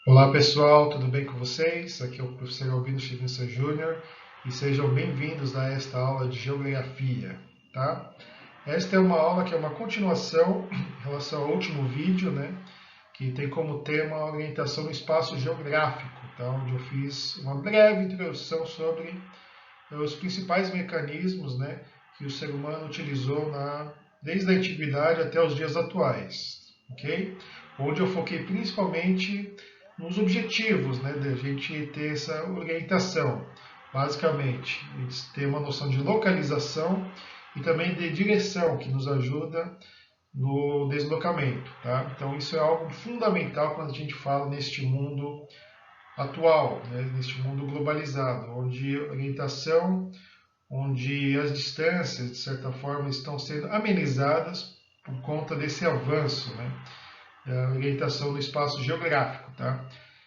Olá pessoal, tudo bem com vocês? Aqui é o professor Albino Chivinça Júnior e sejam bem-vindos a esta aula de Geografia, tá? Esta é uma aula que é uma continuação em relação ao último vídeo, né? Que tem como tema a orientação no espaço geográfico, tá? Onde eu fiz uma breve introdução sobre os principais mecanismos, né? Que o ser humano utilizou desde a antiguidade até os dias atuais, ok? Onde eu foquei principalmente nos objetivos, né, da gente ter essa orientação. Basicamente, a gente ter uma noção de localização e também de direção, que nos ajuda no deslocamento. Tá? Então, isso é algo fundamental quando a gente fala neste mundo atual, né, neste mundo globalizado, onde orientação, onde as distâncias, de certa forma, estão sendo amenizadas por conta desse avanço, né, da orientação no espaço geográfico. Tá?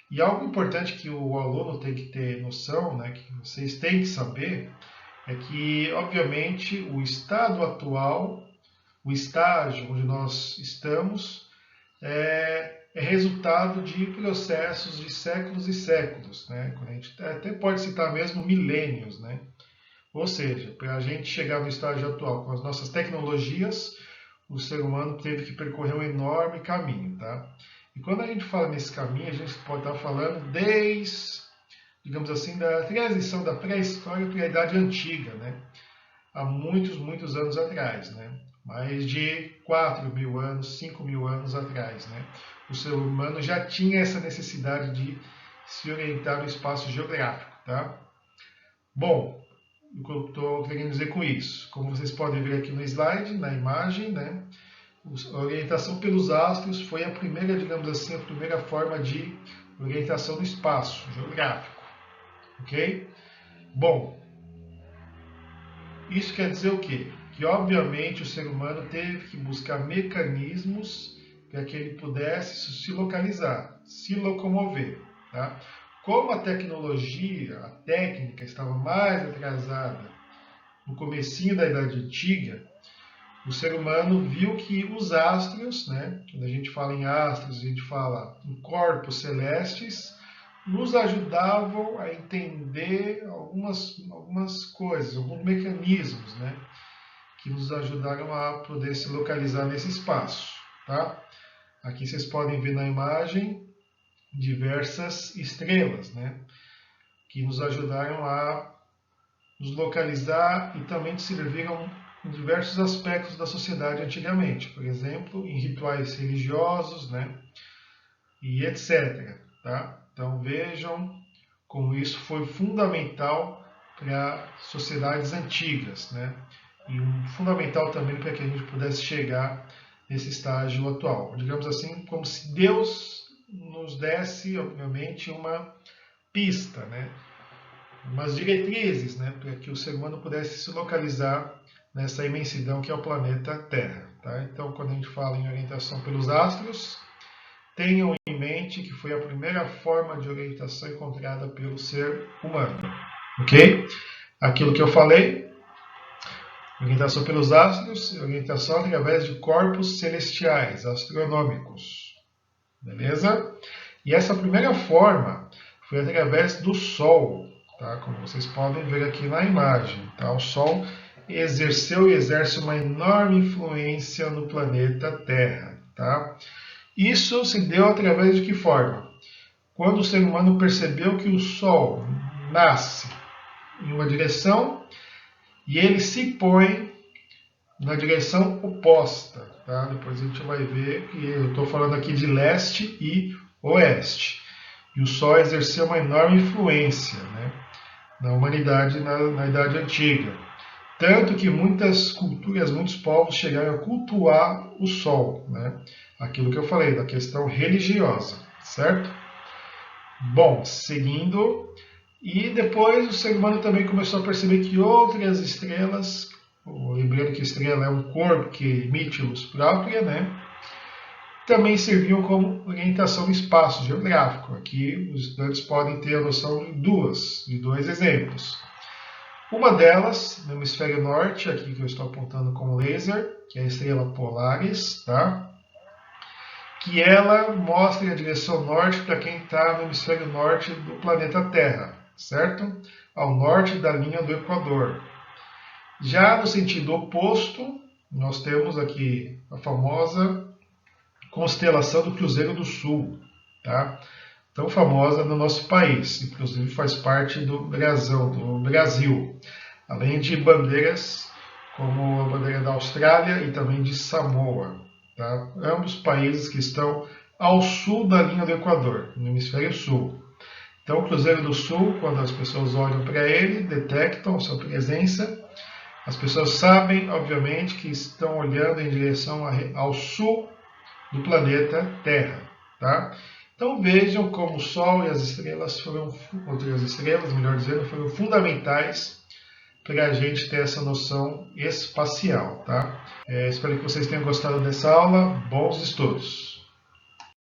E algo importante que o aluno tem que ter noção, né, que vocês têm que saber, é que, obviamente, o estado atual, o estágio onde nós estamos, é resultado de processos de séculos e séculos. Né? A gente até pode citar mesmo milênios. Né? Ou seja, para a gente chegar no estágio atual com as nossas tecnologias, o ser humano teve que percorrer um enorme caminho. Tá? E quando a gente fala nesse caminho, a gente pode estar falando desde, digamos assim, da transição da pré-história para a Idade Antiga, né? Há muitos, muitos anos atrás, né? Mais de 4.000 anos, 5.000 anos atrás, né? O ser humano já tinha essa necessidade de se orientar no espaço geográfico, tá? Bom, o que eu estou querendo dizer com isso? Como vocês podem ver aqui no slide, na imagem, né? A orientação pelos astros foi a primeira, digamos assim, a primeira forma de orientação do espaço geográfico, ok? Bom, isso quer dizer o quê? Que obviamente o ser humano teve que buscar mecanismos para que ele pudesse se localizar, se locomover, tá? Como a tecnologia, a técnica estava mais atrasada no comecinho da Idade Antiga, o ser humano viu que os astros, né, quando a gente fala em astros, a gente fala em corpos celestes, nos ajudavam a entender algumas coisas, alguns mecanismos, né, que nos ajudaram a poder se localizar nesse espaço. Tá? Aqui vocês podem ver na imagem diversas estrelas, né, que nos ajudaram a nos localizar e também serviram em diversos aspectos da sociedade antigamente, por exemplo, em rituais religiosos, né, e etc. Tá? Então vejam como isso foi fundamental para sociedades antigas, né, e fundamental também para que a gente pudesse chegar nesse estágio atual. Digamos assim, como se Deus nos desse, obviamente, uma pista, né, umas diretrizes, né, para que o ser humano pudesse se localizar nessa imensidão que é o planeta Terra. Tá? Então, quando a gente fala em orientação pelos astros, tenham em mente que foi a primeira forma de orientação encontrada pelo ser humano. Ok? Aquilo que eu falei, orientação pelos astros, orientação através de corpos celestiais, astronômicos. Beleza? E essa primeira forma foi através do Sol, tá? Como vocês podem ver aqui na imagem. Tá? O Sol exerceu e exerce uma enorme influência no planeta Terra. Tá? Isso se deu através de que forma? Quando o ser humano percebeu que o Sol nasce em uma direção e ele se põe na direção oposta. Tá? Depois a gente vai ver que eu estou falando aqui de leste e oeste. E o Sol exerceu uma enorme influência, né, na humanidade na Idade Antiga. Tanto que muitas culturas, muitos povos chegaram a cultuar o Sol. Né? Aquilo que eu falei, da questão religiosa, certo? Bom, seguindo. E depois o ser humano também começou a perceber que outras estrelas, lembrando que estrela é um corpo que emite luz própria, né? Também serviam como orientação no espaço geográfico. Aqui os estudantes podem ter a noção de dois exemplos. Uma delas, no hemisfério norte, aqui que eu estou apontando com laser, que é a estrela Polaris, tá? que ela mostre a direção norte para quem está no hemisfério norte do planeta Terra, certo? Ao norte da linha do Equador. Já no sentido oposto, nós temos aqui a famosa constelação do Cruzeiro do Sul, tá? Tão famosa no nosso país, inclusive faz parte do Brasil, além de bandeiras como a bandeira da Austrália e também de Samoa, tá? Ambos países que estão ao sul da linha do Equador, no hemisfério sul. Então, o Cruzeiro do Sul, quando as pessoas olham para ele, detectam sua presença. As pessoas sabem, obviamente, que estão olhando em direção ao sul do planeta Terra, tá? Então vejam como o Sol e as estrelas melhor dizendo, foram fundamentais para a gente ter essa noção espacial, tá? Espero que vocês tenham gostado dessa aula. Bons estudos!